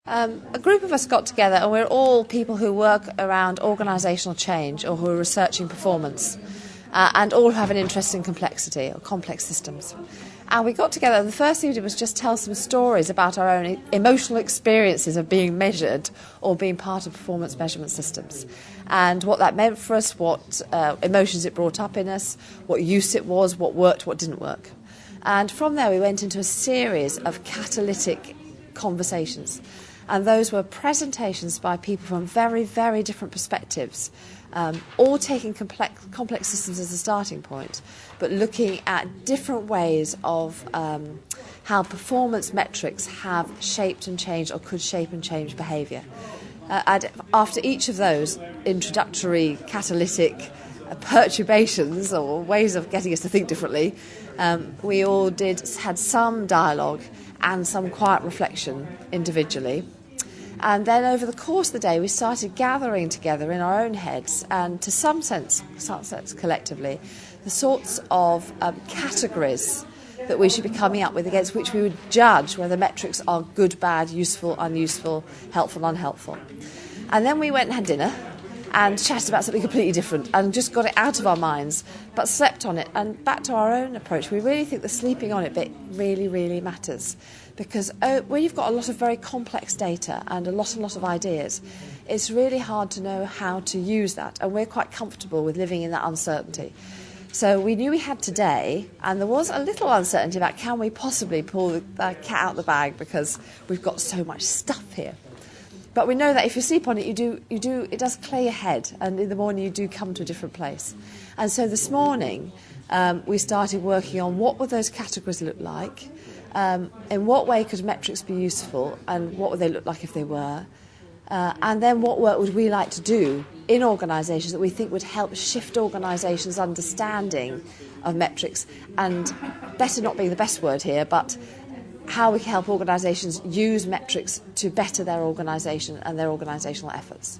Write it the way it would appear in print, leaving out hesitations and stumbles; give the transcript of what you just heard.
A group of us got together, and we're all people who work around organisational change or who are researching performance, and all have an interest in complexity or complex systems. And we got together, and the first thing we did was just tell some stories about our own emotional experiences of being measured or being part of performance measurement systems, and what that meant for us, what emotions it brought up in us, what use it was, what worked, what didn't work. And from there we went into a series of catalytic conversations. And those were presentations by people from very, very different perspectives, all taking complex systems as a starting point, but looking at different ways of how performance metrics have shaped and changed or could shape and change behaviour. And after each of those introductory catalytic perturbations or ways of getting us to think differently, we all had some dialogue and some quiet reflection individually. And then over the course of the day we started gathering together in our own heads and to some sense collectively the sorts of categories that we should be coming up with against which we would judge whether metrics are good, bad, useful, unuseful, helpful, unhelpful. And then we went and had dinner and chatted about something completely different and just got it out of our minds, but slept on it. And back to our own approach, we really think the sleeping on it bit really, really matters, because when you've got a lot of very complex data and a lot of ideas, it's really hard to know how to use that, and we're quite comfortable with living in that uncertainty. So we knew we had today, and there was a little uncertainty about can we possibly pull the cat out of the bag because we've got so much stuff here. But we know that if you sleep on it, it does clear your head, and in the morning you do come to a different place. And so this morning we started working on what would those categories look like, in what way could metrics be useful, and what would they look like if they were, and then what work would we like to do in organisations that we think would help shift organisations' understanding of metrics, and better not being the best word here, but how we can help organisations use metrics to better their organisation and their organisational efforts.